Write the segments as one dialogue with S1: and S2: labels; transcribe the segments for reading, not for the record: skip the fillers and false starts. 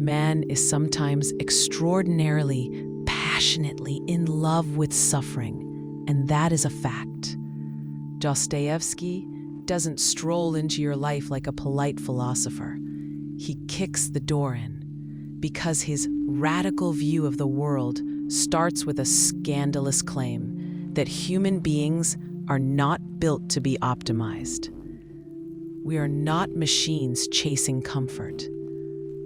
S1: man is sometimes extraordinarily, passionately in love with suffering, and that is a fact. Dostoevsky doesn't stroll into your life like a polite philosopher. He kicks the door in, because his radical view of the world starts with a scandalous claim that human beings are not built to be optimized. We are not machines chasing comfort.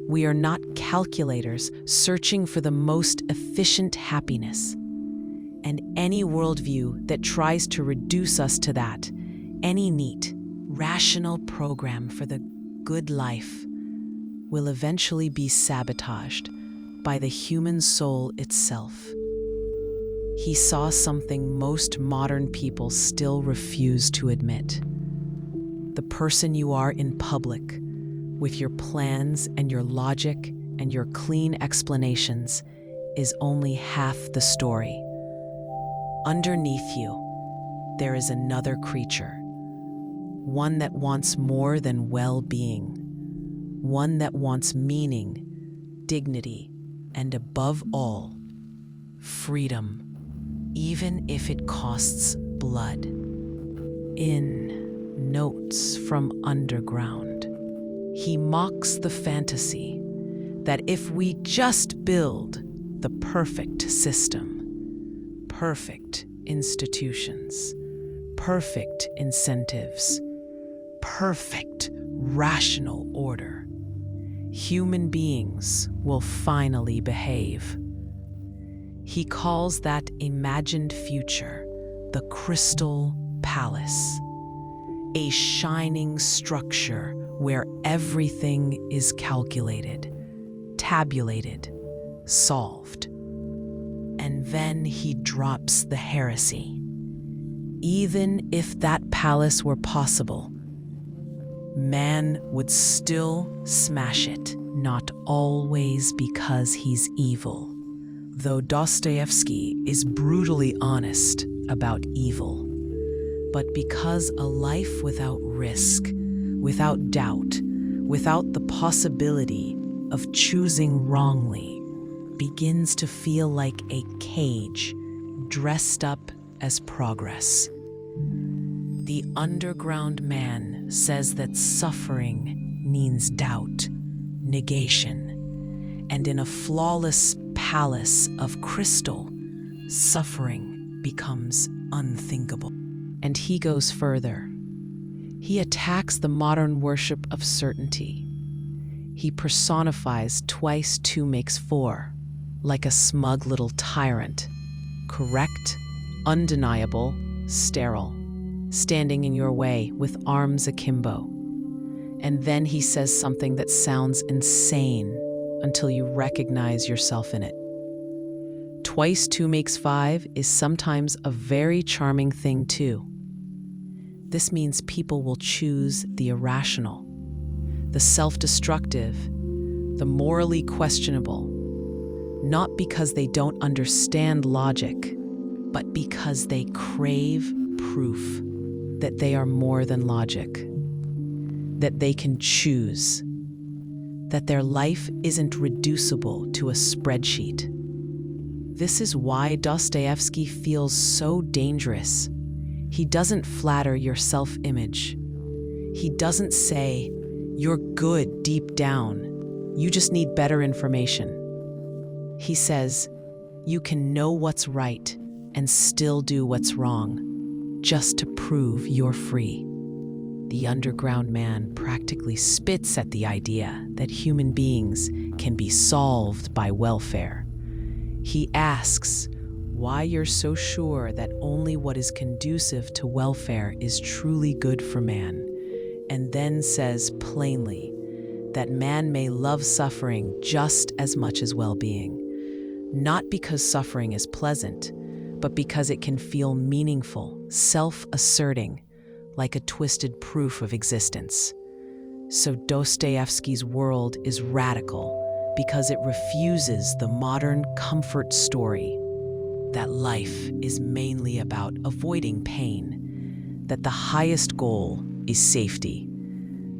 S1: We are not calculators searching for the most efficient happiness. And any worldview that tries to reduce us to that, any neat, rational program for the good life, will eventually be sabotaged by the human soul itself. He saw something most modern people still refuse to admit. The person you are in public, with your plans and your logic and your clean explanations, is only half the story. Underneath you, there is another creature, one that wants more than well-being, one that wants meaning, dignity, and above all, freedom, even if it costs blood. In Notes from Underground, he mocks the fantasy that if we just build the perfect system, perfect institutions, perfect incentives, perfect rational order, human beings will finally behave. He calls that imagined future the Crystal Palace, a shining structure where everything is calculated, tabulated, solved. And then he drops the heresy. Even if that palace were possible, man would still smash it, not always because he's evil. Though Dostoevsky is brutally honest about evil, but because a life without risk, without doubt, without the possibility of choosing wrongly, begins to feel like a cage dressed up as progress. The underground man says that suffering means doubt, negation, and in a flawless palace of crystal, suffering becomes unthinkable. And he goes further. He attacks the modern worship of certainty. He personifies twice two makes four, like a smug little tyrant, correct, undeniable, sterile, standing in your way with arms akimbo. And then he says something that sounds insane until you recognize yourself in it. Twice two makes five is sometimes a very charming thing too. This means people will choose the irrational, the self-destructive, the morally questionable, not because they don't understand logic, but because they crave proof that they are more than logic, that they can choose, that their life isn't reducible to a spreadsheet. This is why Dostoevsky feels so dangerous. He doesn't flatter your self-image. He doesn't say, "You're good deep down. You just need better information." He says, "You can know what's right and still do what's wrong, just to prove you're free." The underground man practically spits at the idea that human beings can be solved by welfare. He asks why you're so sure that only what is conducive to welfare is truly good for man, and then says plainly that man may love suffering just as much as well-being, not because suffering is pleasant, but because it can feel meaningful, self-asserting, like a twisted proof of existence. So Dostoevsky's world is radical because it refuses the modern comfort story that life is mainly about avoiding pain, that the highest goal is safety,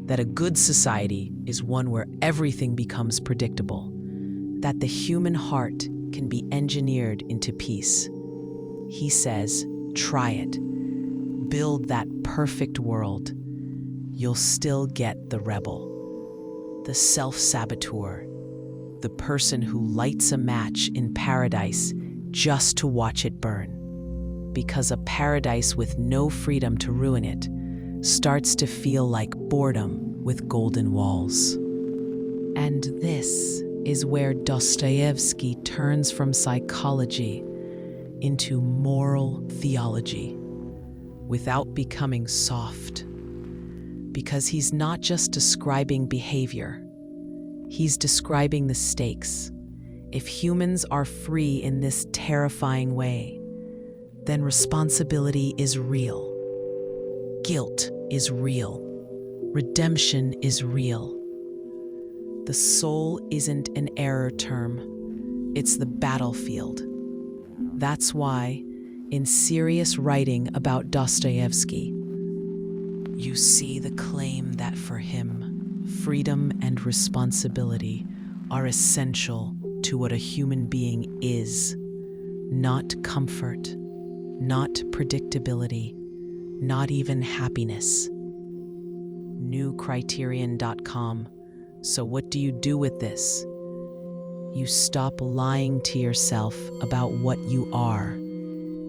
S1: that a good society is one where everything becomes predictable, that the human heart can be engineered into peace. He says, try it. Build that perfect world. You'll still get the rebel, the self-saboteur, the person who lights a match in paradise just to watch it burn. Because a paradise with no freedom to ruin it starts to feel like boredom with golden walls. And this is where Dostoevsky turns from psychology into moral theology without becoming soft. Because he's not just describing behavior, he's describing the stakes. If humans are free in this terrifying way, then responsibility is real. Guilt is real. Redemption is real. The soul isn't an error term, it's the battlefield. That's why, in serious writing about Dostoevsky, you see the claim that for him, freedom and responsibility are essential to what a human being is, not comfort, not predictability, not even happiness. NewCriterion.com. So what do you do with this? You stop lying to yourself about what you are.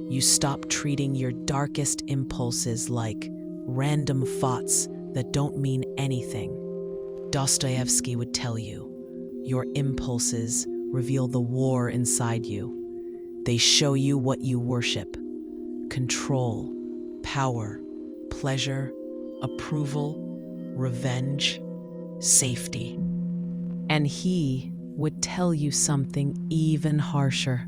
S1: You stop treating your darkest impulses like random thoughts that don't mean anything. Dostoevsky would tell you, your impulses reveal the war inside you. They show you what you worship: control, power, pleasure, approval, revenge, safety. And he would tell you something even harsher.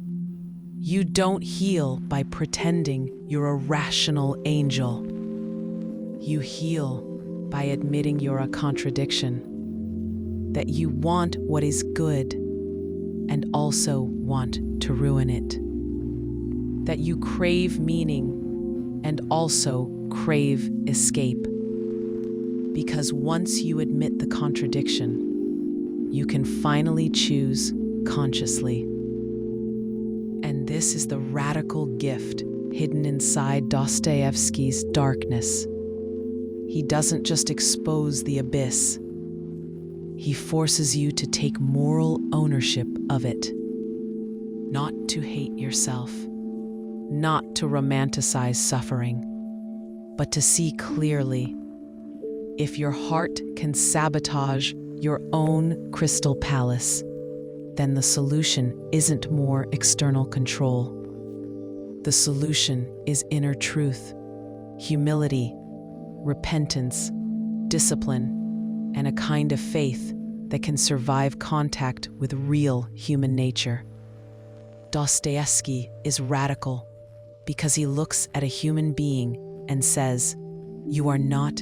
S1: You don't heal by pretending you're a rational angel. You heal by admitting you're a contradiction, that you want what is good and also want to ruin it, that you crave meaning and also crave escape. Because once you admit the contradiction, you can finally choose consciously. And this is the radical gift hidden inside Dostoevsky's darkness. He doesn't just expose the abyss, he forces you to take moral ownership of it. Not to hate yourself, not to romanticize suffering, but to see clearly. If your heart can sabotage your own crystal palace, then the solution isn't more external control. The solution is inner truth, humility, repentance, discipline, and a kind of faith that can survive contact with real human nature. Dostoevsky is radical because he looks at a human being and says, "You are not